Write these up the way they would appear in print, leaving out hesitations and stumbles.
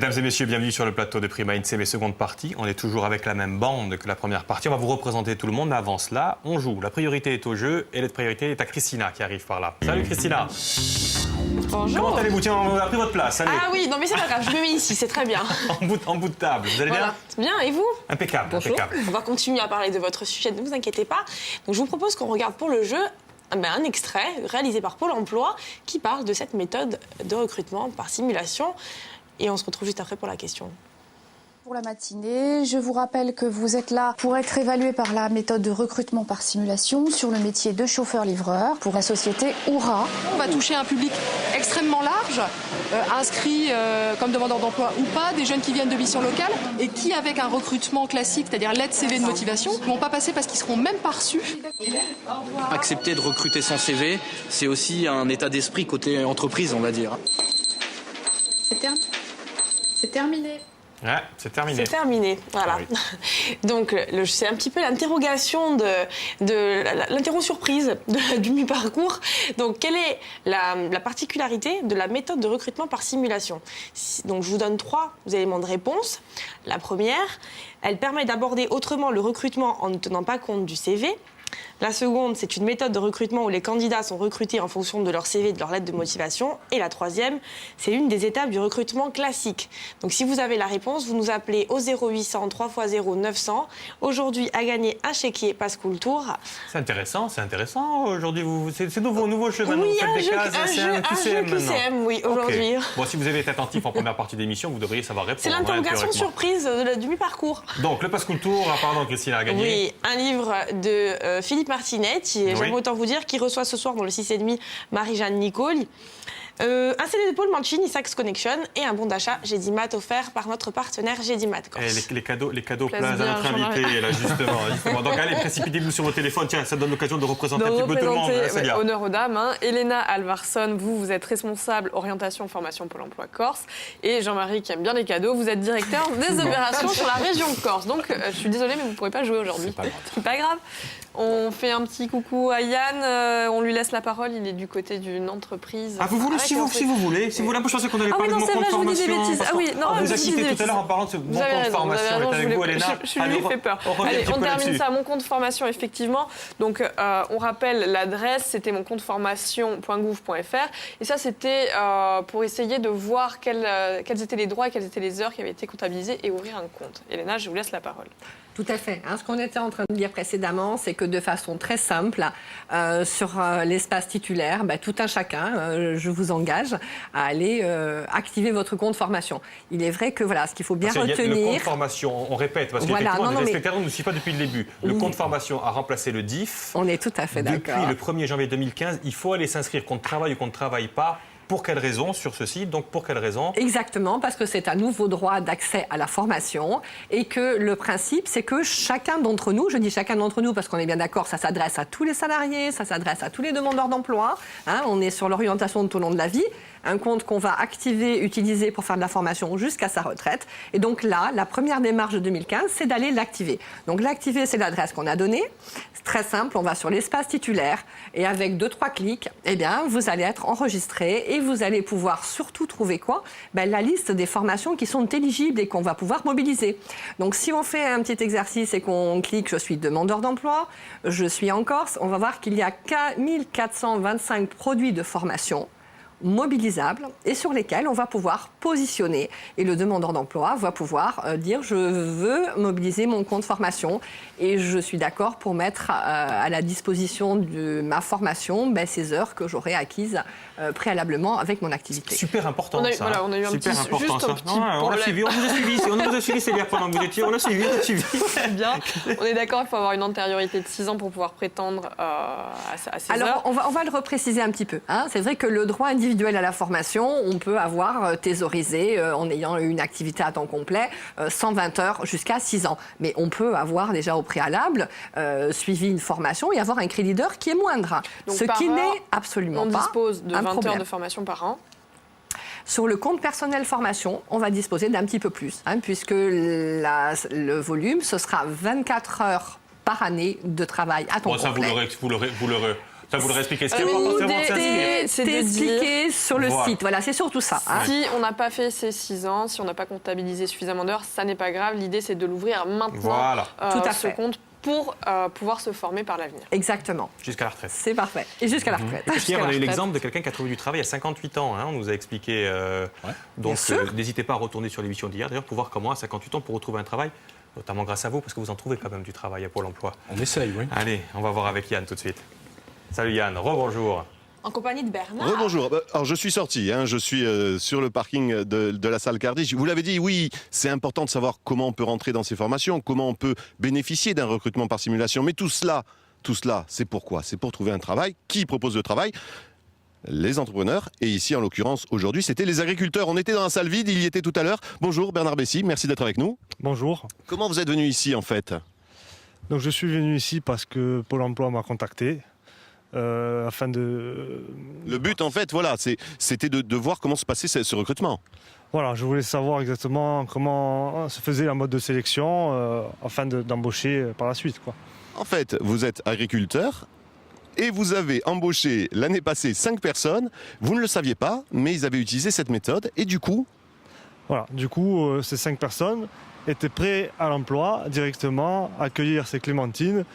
Mesdames et messieurs, bienvenue sur le plateau de Prime Mind, c'est mes secondes parties. On est toujours avec la même bande que la première partie. On va vous représenter tout le monde, mais avant cela, on joue. La priorité est au jeu et la priorité est à Christina qui arrive par là. Salut Christina. Bonjour. Comment allez-vous? Tiens, on a pris votre place, allez. Ah oui, non mais c'est pas grave, je me mets ici, c'est très bien. en bout de table, vous allez Voilà. Bien, et vous? Impeccable, Bonjour. impeccable. On va continuer à parler de votre sujet, ne vous inquiétez pas. Donc je vous propose qu'on regarde pour le jeu un extrait réalisé par Pôle emploi qui parle de cette méthode de recrutement par simulation. Et on se retrouve juste après pour la question. Pour la matinée, je vous rappelle que vous êtes là pour être évalué par la méthode de recrutement par simulation sur le métier de chauffeur-livreur pour la société Oura. On va toucher un public extrêmement large, inscrits comme demandeurs d'emploi ou pas, des jeunes qui viennent de missions locales et qui, avec un recrutement classique, c'est-à-dire l'aide CV de motivation, ne vont pas passer parce qu'ils seront même pas reçus. Accepter de recruter son CV, c'est aussi un état d'esprit côté entreprise, on va dire. C'est terminé. Ouais, c'est terminé. C'est terminé, voilà. Ah oui. Donc c'est un petit peu l'interrogation l'interro surprise du mi-parcours. Donc quelle est la particularité de la méthode de recrutement par simulation? Donc je vous donne 3 éléments de réponse. La première, elle permet d'aborder autrement le recrutement en ne tenant pas compte du CV. La seconde, c'est une méthode de recrutement où les candidats sont recrutés en fonction de leur CV et de leur lettre de motivation. Et la troisième, c'est une des étapes du recrutement classique. Donc si vous avez la réponse, vous nous appelez au 0800 3x0 900. Aujourd'hui, à gagner un chéquier Passecool Tour. C'est intéressant aujourd'hui. C'est nouveau jeu maintenant. Oui, Vous faites des cases, c'est un QCM maintenant. QCM, oui, aujourd'hui. Okay. Bon, si vous avez été attentif en première partie d'émission, vous devriez savoir répondre. C'est l'interrogation théoriquement. surprise du mi-parcours. Donc, le Passecool Tour, pardon, Christina a gagné. Oui, un livre de Philippe Martinet, j'aime autant vous dire, qui reçoit ce soir dans le 6,5 Marie-Jeanne Nicole. Un CD de Paul Mancini, Sax Connection et un bon d'achat Gédimat offert par notre partenaire Gédimat Corse. Les cadeaux plaisent à notre invité, là, justement. Donc allez, précipitez-vous sur vos téléphones. Tiens, ça donne l'occasion de représenter un petit peu tout le monde. Ouais, honneur aux dames. Elena Alvarsson, vous êtes responsable orientation formation Pôle emploi Corse. Et Jean-Marie, qui aime bien les cadeaux, vous êtes directeur des opérations sur la région Corse. Donc je suis désolée, mais vous ne pourrez pas jouer aujourd'hui. C'est pas grave. On fait un petit coucou à Yann, on lui laisse la parole, il est du côté d'une entreprise. Ah, vous voulez, si vous voulez, moi je pensais qu'on allait parler de mon compte formation. Je vous dis des bêtises. Ah oui, non, on vous a quitté tout à l'heure en parlant de ce mon compte formation. Raison, avec vous, Elena. Je lui ai fait peur. Allez, on termine ça, mon compte formation, effectivement. Donc, on rappelle l'adresse, c'était moncompteformation.gouv.fr. Et ça, c'était pour essayer de voir quels étaient les droits et quelles étaient les heures qui avaient été comptabilisées et ouvrir un compte. Elena, je vous laisse la parole. Tout à fait. Ce qu'on était en train de dire précédemment, c'est que de façon très simple, sur l'espace titulaire, tout un chacun, je vous engage à aller activer votre compte formation. Il est vrai que voilà, ce qu'il faut bien retenir... Le compte formation, on répète, parce qu'effectivement, les spectateurs ne nous suivent pas depuis le début. Le compte formation a remplacé le DIF. On est tout à fait d'accord. Depuis le 1er janvier 2015, il faut aller s'inscrire qu'on travaille ou qu'on ne travaille pas. Pour quelle raison sur ce site? Donc pour quelle raison? Exactement, parce que c'est un nouveau droit d'accès à la formation et que le principe, c'est que chacun d'entre nous, je dis chacun d'entre nous parce qu'on est bien d'accord, ça s'adresse à tous les salariés, ça s'adresse à tous les demandeurs d'emploi. On est sur l'orientation tout au long de la vie. Un compte qu'on va activer, utiliser pour faire de la formation jusqu'à sa retraite. Et donc là, la première démarche de 2015, c'est d'aller l'activer. Donc l'activer, c'est l'adresse qu'on a donnée. C'est très simple, on va sur l'espace titulaire et avec 2-3 clics, vous allez être enregistré et vous allez pouvoir surtout trouver quoi? La liste des formations qui sont éligibles et qu'on va pouvoir mobiliser. Donc si on fait un petit exercice et qu'on clique « Je suis demandeur d'emploi »,« Je suis en Corse », on va voir qu'il y a 1425 produits de formation mobilisables et sur lesquels on va pouvoir positionner. Et le demandeur d'emploi va pouvoir dire « Je veux mobiliser mon compte formation et je suis d'accord pour mettre à la disposition de ma formation ces heures que j'aurai acquises préalablement avec mon activité. » Super important, on a eu un super petit, important, juste ça. un petit on a suivi, on vous a suivi, c'est bien pendant que vous étiez, on a suivi. Très bien. On est d'accord, il faut avoir une antériorité de 6 ans pour pouvoir prétendre à ces heures. Alors, on va le repréciser un petit peu. C'est vrai que le droit individuel à la formation, on peut avoir thésaurisé en ayant une activité à temps complet, 120 heures jusqu'à 6 ans. Mais on peut avoir déjà au préalable suivi une formation et avoir un crédit d'heure qui est moindre. Donc, ce qui n'est absolument pas on dispose de 20 problème. heures de formation par an. Sur le compte personnel formation, on va disposer d'un petit peu plus, puisque le volume, ce sera 24 heures par année de travail à temps complet. Ça, vous l'aurez Ça, vous le réexpliquez. Ce qui est important, c'est vraiment de s'inscrire. C'est de expliqué sur le Voilà. site. Voilà, c'est surtout ça. Hein. Si on n'a pas fait ces 6 ans, si on n'a pas comptabilisé suffisamment d'heures, ça n'est pas grave. L'idée, c'est de l'ouvrir maintenant, Voilà. Tout à ce fait. compte, pour pouvoir se former par l'avenir. Exactement. Jusqu'à la retraite. C'est parfait. Et jusqu'à la retraite. Hier, on a eu retraite. l'exemple de quelqu'un qui a trouvé du travail à 58 ans. Hein, on nous a expliqué. Donc, Bien sûr. n'hésitez pas à retourner sur l'émission d'hier, d'ailleurs, pour voir comment à 58 ans, pour retrouver un travail, notamment grâce à vous, parce que vous en trouvez quand même du travail à Pôle emploi. On essaye, oui. Allez, on va voir avec Yann tout de suite. Salut Yann, rebonjour. En compagnie de Bernard. Bonjour. Alors je suis sorti, je suis sur le parking de la salle Cardis. Vous l'avez dit, oui, c'est important de savoir comment on peut rentrer dans ces formations, comment on peut bénéficier d'un recrutement par simulation. Mais tout cela, c'est pourquoi ? C'est pour trouver un travail. Qui propose le travail ? Les entrepreneurs. Et ici, en l'occurrence, aujourd'hui, c'était les agriculteurs. On était dans la salle vide, il y était tout à l'heure. Bonjour Bernard Bessy, merci d'être avec nous. Bonjour. Comment vous êtes venu ici en fait ? Donc je suis venu ici parce que Pôle emploi m'a contacté afin de... Le but en fait, voilà, c'était de voir comment se passait ce recrutement. Voilà, je voulais savoir exactement comment se faisait la mode de sélection afin d'embaucher par la suite, quoi. En fait, vous êtes agriculteur et vous avez embauché l'année passée 5 personnes. Vous ne le saviez pas, mais ils avaient utilisé cette méthode et du coup... Voilà, du coup, ces 5 personnes étaient prêtes à l'emploi directement, à accueillir ces clémentines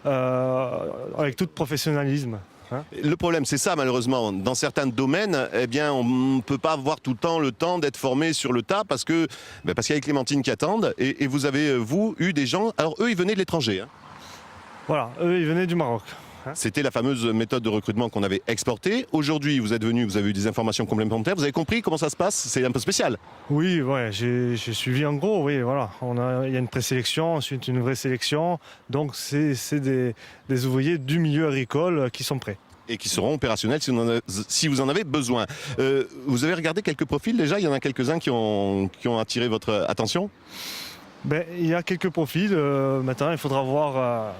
avec tout professionnalisme. Hein. Le problème, c'est ça, malheureusement. Dans certains domaines, eh bien, on ne peut pas avoir tout le temps d'être formé sur le tas parce qu'il y a les clémentines qui attendent. Et vous avez, vous, eu des gens... Alors, eux, ils venaient de l'étranger. Hein. Voilà, eux, ils venaient du Maroc. C'était la fameuse méthode de recrutement qu'on avait exportée. Aujourd'hui, vous êtes venu, vous avez eu des informations complémentaires. Vous avez compris comment ça se passe ? C'est un peu spécial. Oui, ouais, j'ai suivi en gros, oui, voilà. Il y a une présélection, ensuite une vraie sélection. Donc, c'est des ouvriers du milieu agricole qui sont prêts. Et qui seront opérationnels si vous en avez besoin. Vous avez regardé quelques profils déjà ? Il y en a quelques-uns qui ont attiré votre attention ? Il y a quelques profils. Maintenant, il faudra voir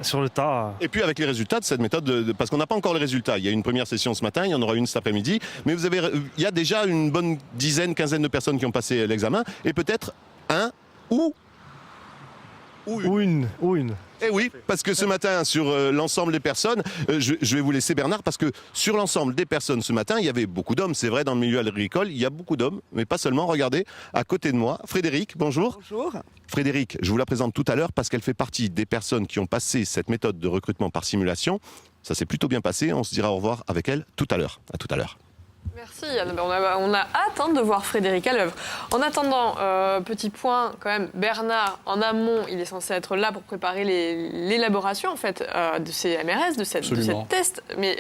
sur le tas. Et puis avec les résultats de cette méthode, parce qu'on n'a pas encore les résultats. Il y a une première session ce matin, il y en aura une cet après-midi. Mais il y a déjà une bonne quinzaine de personnes qui ont passé l'examen. Et peut-être un ou une. Eh oui, parce que ce matin, sur l'ensemble des personnes, je vais vous laisser Bernard, parce que sur l'ensemble des personnes ce matin, il y avait beaucoup d'hommes. C'est vrai, dans le milieu agricole, il y a beaucoup d'hommes, mais pas seulement. Regardez, à côté de moi, Frédéric, bonjour. Bonjour. Frédéric, je vous la présente tout à l'heure parce qu'elle fait partie des personnes qui ont passé cette méthode de recrutement par simulation. Ça s'est plutôt bien passé. On se dira au revoir avec elle tout à l'heure. À tout à l'heure. Merci Yann. On a hâte de voir Frédéric à l'œuvre. En attendant, petit point quand même, Bernard, en amont, il est censé être là pour préparer l'élaboration en fait, de ces MRS, de cette test. Mais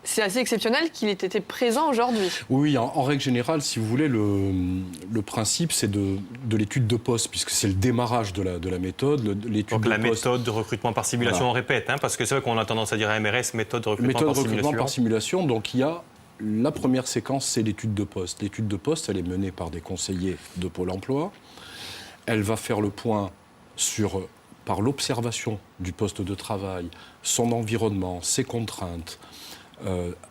c'est assez exceptionnel qu'il ait été présent aujourd'hui. Oui, en règle générale, si vous voulez, le principe, c'est de l'étude de poste, puisque c'est le démarrage de la méthode. Donc la méthode de recrutement par simulation, voilà. On répète, hein, parce que c'est vrai qu'on a tendance à dire MRS, méthode de recrutement par simulation. Donc il y a la première séquence, c'est l'étude de poste. L'étude de poste, elle est menée par des conseillers de Pôle emploi. Elle va faire le point par l'observation du poste de travail, son environnement, ses contraintes,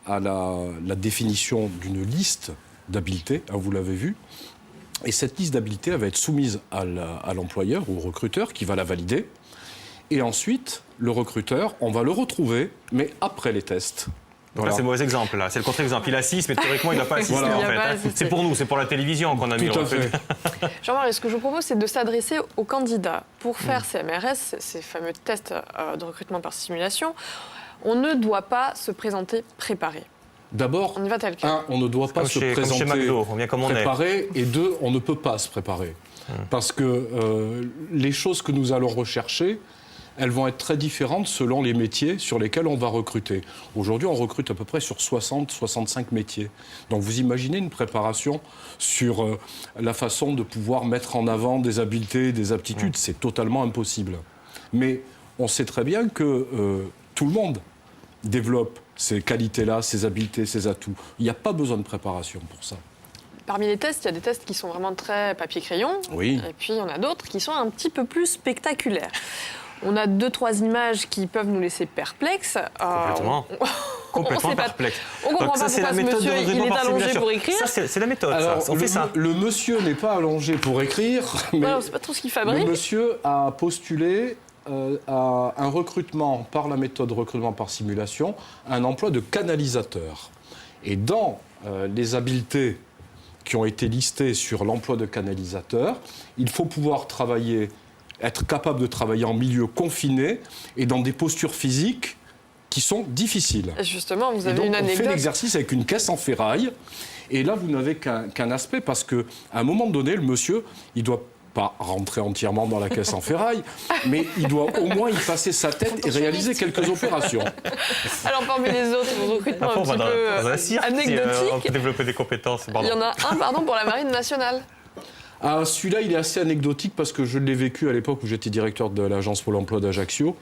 à la définition d'une liste d'habiletés, hein, vous l'avez vu. Et cette liste d'habiletés, elle va être soumise à l'employeur ou au recruteur qui va la valider. Et ensuite, le recruteur, on va le retrouver, mais après les tests. Donc là, c'est le mauvais exemple, là. C'est le contre-exemple. Il assiste, mais théoriquement, il ne doit pas assister, voilà. en fait. C'est pour nous, c'est pour la télévision qu'on a mis le recul. Jean-Marie, ce que je vous propose, c'est de s'adresser aux candidats. Pour faire ces MRS, ces fameux tests de recrutement par simulation, on ne doit pas se présenter préparé. D'abord, on y va tel quel. On ne doit pas se présenter McDo, on vient comme préparé, et 2, on ne peut pas se préparer. Parce que les choses que nous allons rechercher, elles vont être très différentes selon les métiers sur lesquels on va recruter. Aujourd'hui, on recrute à peu près sur 60-65 métiers. Donc vous imaginez une préparation sur la façon de pouvoir mettre en avant des habiletés, des aptitudes, c'est totalement impossible. Mais on sait très bien que tout le monde développe ces qualités-là, ces habiletés, ces atouts. Il n'y a pas besoin de préparation pour ça. Parmi les tests, il y a des tests qui sont vraiment très papier-crayon. Oui. Et puis il y en a d'autres qui sont un petit peu plus spectaculaires. On a 2-3 images qui peuvent nous laisser perplexes. Complètement perplexe. On comprend pas pourquoi ce monsieur il est allongé pour écrire. Ça, c'est la méthode. Alors, on fait ça. Le monsieur n'est pas allongé pour écrire, mais c'est pas trop ce qu'il fabrique. Le monsieur a postulé un recrutement par la méthode recrutement par simulation, un emploi de canalisateur. Et dans les habiletés qui ont été listées sur l'emploi de canalisateur, il faut pouvoir travailler, être capable de travailler en milieu confiné et dans des postures physiques qui sont difficiles. Et justement, vous Et avez donc, une on anecdote. fait l'exercice avec une caisse en ferraille. Et là, vous n'avez qu'un aspect parce qu'à un moment donné, le monsieur, il doit pas rentrer entièrement dans la caisse en ferraille, mais il doit au moins y passer sa tête et réaliser quelques opérations. Alors, parmi les autres recrutements un petit peu anecdotiques, on peut développer des compétences. il y en a un pour la Marine nationale. Ah, celui-là, il est assez anecdotique parce que je l'ai vécu à l'époque où j'étais directeur de l'agence Pôle emploi d'Ajaccio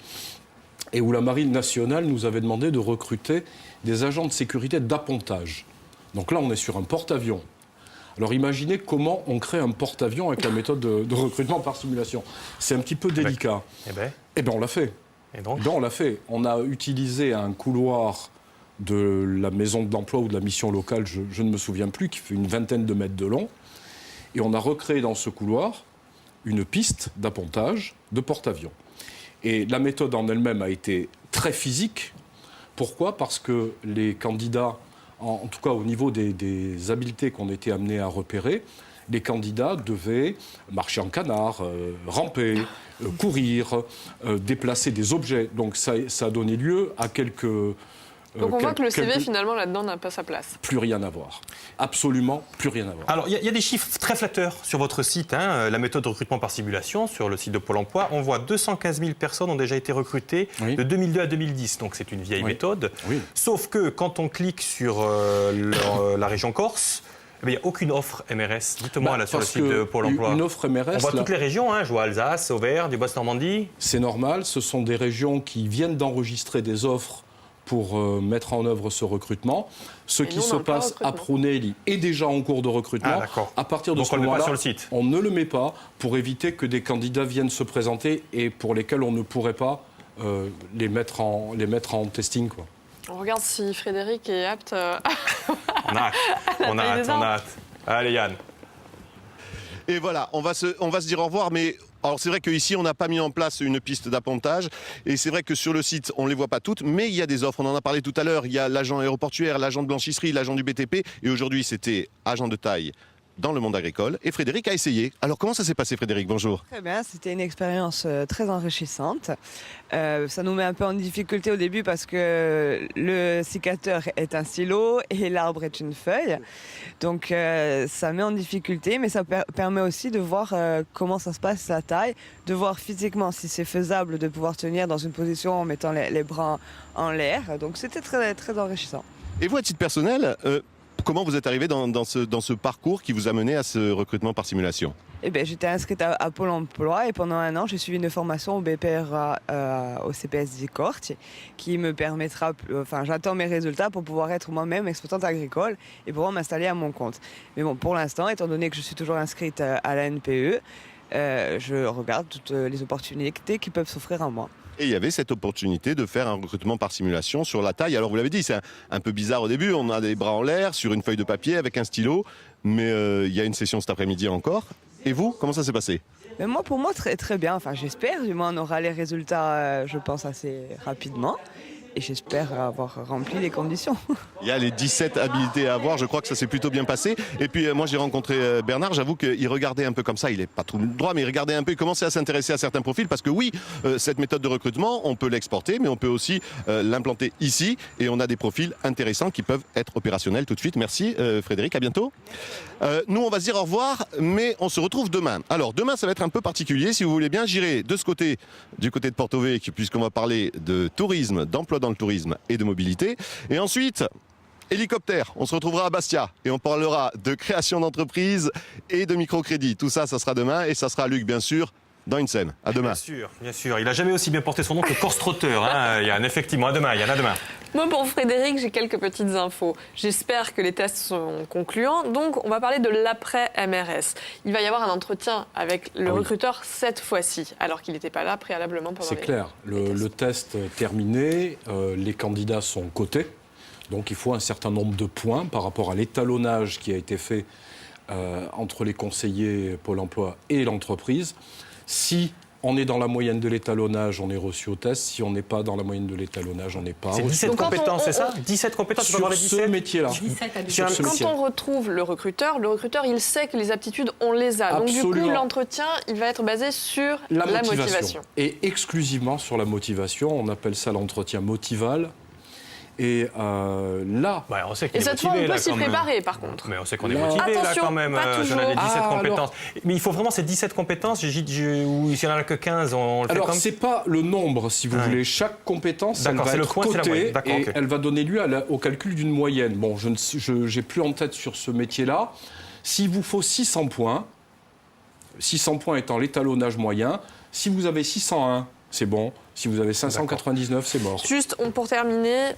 et où la Marine nationale nous avait demandé de recruter des agents de sécurité d'appontage. Donc là, on est sur un porte-avions. Alors imaginez comment on crée un porte-avions avec la méthode de recrutement par simulation. C'est un petit peu délicat. Eh ben on l'a fait. Et donc on l'a fait. On a utilisé un couloir de la maison de l'emploi ou de la mission locale, je ne me souviens plus, qui fait une vingtaine de mètres de long. Et on a recréé dans ce couloir une piste d'appontage de porte-avions. Et la méthode en elle-même a été très physique. Pourquoi ? Parce que les candidats, en tout cas au niveau des habiletés qu'on était amenés à repérer, les candidats devaient marcher en canard, ramper, courir, déplacer des objets. Donc ça a donné lieu à quelques... Donc on voit que le CV, finalement, là-dedans, n'a pas sa place. Plus rien à voir. Absolument plus rien à voir. Alors, il y a des chiffres très flatteurs sur votre site, la méthode de recrutement par simulation, sur le site de Pôle emploi. On voit 215 000 personnes ont déjà été recrutées de 2002 à 2010. Donc, c'est une vieille méthode. Oui. Sauf que quand on clique sur la région Corse, il n'y a aucune offre MRS. Dites-moi là sur le site de Pôle emploi. Une offre MRS. On voit toutes les régions, je vois Alsace, Auvergne, du Basse-Normandie. C'est normal, ce sont des régions qui viennent d'enregistrer des offres pour mettre en œuvre ce recrutement. Ce qui se passe à Pronelli est déjà en cours de recrutement. À partir de ce moment-là, on ne le met pas pour éviter que des candidats viennent se présenter et pour lesquels on ne pourrait pas les mettre en testing, quoi. On regarde si Frédéric est apte. On a hâte. Allez, Yann. Et voilà, on va se dire au revoir, mais alors c'est vrai qu'ici on n'a pas mis en place une piste d'appontage et c'est vrai que sur le site on ne les voit pas toutes, mais il y a des offres, on en a parlé tout à l'heure, il y a l'agent aéroportuaire, l'agent de blanchisserie, l'agent du BTP et aujourd'hui c'était agent de taille dans le monde agricole et Frédéric a essayé. Alors comment ça s'est passé Frédéric? Bonjour. Très bien, c'était une expérience très enrichissante. Ça nous met un peu en difficulté au début parce que le sécateur est un stylo et l'arbre est une feuille. Donc ça met en difficulté, mais ça permet aussi de voir comment ça se passe, la taille, de voir physiquement si c'est faisable de pouvoir tenir dans une position en mettant les bras en l'air. Donc c'était très, très enrichissant. Et vous, à titre personnel, comment vous êtes arrivé dans ce parcours qui vous a mené à ce recrutement par simulation? Eh bien, j'étais inscrite à Pôle emploi et pendant un an, j'ai suivi une formation au BPRA au CPS Corte qui me permettra, j'attends mes résultats pour pouvoir être moi-même exploitante agricole et pouvoir m'installer à mon compte. Mais bon, pour l'instant, étant donné que je suis toujours inscrite à la NPE, je regarde toutes les opportunités qui peuvent s'offrir à moi. Et il y avait cette opportunité de faire un recrutement par simulation sur la taille. Alors vous l'avez dit, c'est un peu bizarre au début, on a des bras en l'air sur une feuille de papier avec un stylo, mais il y a une session cet après-midi encore. Et vous, comment ça s'est passé? Mais moi, pour moi, très, très bien. Enfin, j'espère, du moins on aura les résultats, je pense, assez rapidement. Et j'espère avoir rempli les conditions. Il y a les 17 habilités à avoir, je crois que ça s'est plutôt bien passé. Et puis moi j'ai rencontré Bernard, j'avoue qu'il regardait un peu comme ça, il n'est pas tout droit, mais il regardait un peu, il commençait à s'intéresser à certains profils, parce que oui, cette méthode de recrutement, on peut l'exporter, mais on peut aussi l'implanter ici, et on a des profils intéressants qui peuvent être opérationnels tout de suite. Merci Frédéric, à bientôt. Nous on va se dire au revoir, mais on se retrouve demain. Alors demain ça va être un peu particulier, si vous voulez bien, j'irai de ce côté, du côté de Porto Vecchio, puisqu'on va parler de tourisme, d'emploi dans le tourisme et de mobilité. Et ensuite, hélicoptère, on se retrouvera à Bastia et on parlera de création d'entreprise et de microcrédit. Tout ça, ça sera demain et ça sera Luc, bien sûr, dans une scène. À demain. Bien sûr. Il n'a jamais aussi bien porté son nom que Corse Trotteur. Yann, effectivement, à demain. Yann, à demain. Moi, pour Frédéric, j'ai quelques petites infos. J'espère que les tests sont concluants. Donc, on va parler de l'après-MRS. Il va y avoir un entretien avec le recruteur cette fois-ci, alors qu'il n'était pas là préalablement pendant les tests. C'est clair. Le test terminé, les candidats sont cotés. Donc, il faut un certain nombre de points par rapport à l'étalonnage qui a été fait entre les conseillers Pôle emploi et l'entreprise. Si On est dans la moyenne de l'étalonnage, on est reçu au test. Si on n'est pas dans la moyenne de l'étalonnage, on n'est pas reçu. C'est 17 compétences, c'est ça? 17 compétences, tu peux avoir les 17 sur ce métier-là. Quand on retrouve le recruteur, il sait que les aptitudes, on les a. Absolument. Donc du coup, l'entretien, il va être basé sur la motivation. Et exclusivement sur la motivation. On appelle ça l'entretien motival. Et là... Ouais, on sait qu'il et est cette fois, motivé, on peut là, s'y quand même. préparer, par contre. Mais on sait qu'on est motivé, attention, là, quand même. pas toujours. J'en avais 17 compétences. Alors... Mais il faut vraiment ces 17 compétences, ou s'il n'y en a que 15, on le fait alors, comme... c'est pas le nombre, si vous voulez. Chaque compétence, elle va être cotée et elle va donner lieu au calcul d'une moyenne. Bon, je n'ai plus en tête sur ce métier-là. S'il vous faut 600 points étant l'étalonnage moyen, si vous avez 601, c'est bon. Si vous avez 599, c'est mort. Juste, pour terminer,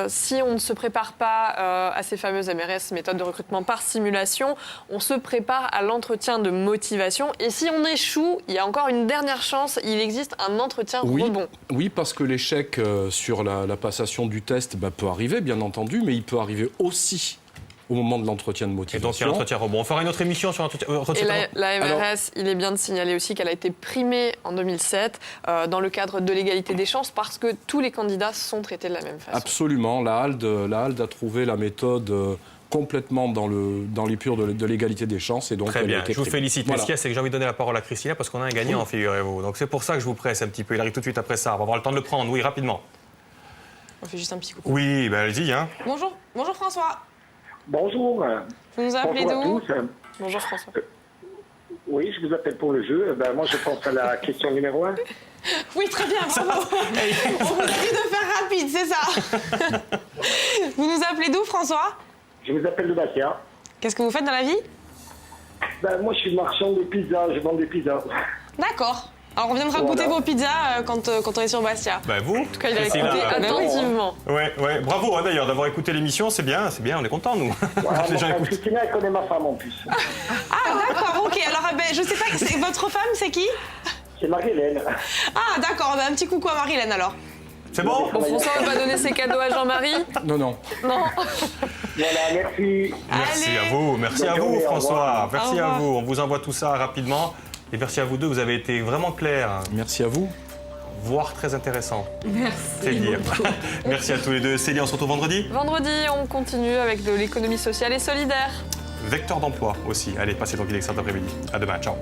si on ne se prépare pas à ces fameuses MRS, méthodes de recrutement par simulation, on se prépare à l'entretien de motivation. Et si on échoue, il y a encore une dernière chance, il existe un entretien rebond. Oui, parce que l'échec sur la passation du test peut arriver, bien entendu, mais il peut arriver aussi au moment de l'entretien de motivation. Et donc il y a l'entretien rebond. On fera une autre émission sur l'entretien rebond. Et la MRS, il est bien de signaler aussi qu'elle a été primée en 2007 dans le cadre de l'égalité des chances parce que tous les candidats sont traités de la même façon. Absolument. La HALD a trouvé la méthode complètement dans l'épure de l'égalité des chances. Et donc très bien, je vous félicite. Voilà. Ce qu'il y a, c'est que j'ai envie de donner la parole à Christina parce qu'on a un gagnant, figurez-vous. Donc c'est pour ça que je vous presse un petit peu. Il arrive tout de suite après ça. On va avoir le temps de le prendre. Oui, rapidement. On fait juste un petit coucou. Oui, allez-y. Hein. Bonjour François. Bonjour. Vous nous appelez d'où? Bonjour François. Oui, je vous appelle pour le jeu. Moi, je pense à la question numéro 1. Oui, très bien, bravo. On vous a dit de faire rapide, c'est ça. Vous nous appelez d'où, François? Je vous appelle de Bastia. Qu'est-ce que vous faites dans la vie? Moi, je suis marchand de pizzas. Je vends des pizzas. D'accord. Alors, on viendra goûter vos pizzas quand on est sur Bastia. Vous En tout cas, il a écouté attentivement. Ouais. Bravo d'ailleurs d'avoir écouté l'émission, c'est bien, on est contents nous. Voilà, Christina, elle connaît ma femme en plus. Ah d'accord, ok. Alors je sais pas, votre femme c'est qui? C'est Marie-Hélène. Ah d'accord, un petit coucou à Marie-Hélène alors. C'est bon? François va donner ses cadeaux à Jean-Marie? Non. Voilà, merci. Merci à vous, François. Merci à vous, on vous envoie tout ça rapidement. Et merci à vous deux, vous avez été vraiment clairs. Merci à vous. Voire très intéressant. Merci. C'est dire. Merci à tous les deux. Célie, on se retrouve vendredi? Vendredi, on continue avec de l'économie sociale et solidaire. Vecteur d'emploi aussi. Allez, passez donc une excellente après-midi. À demain, ciao.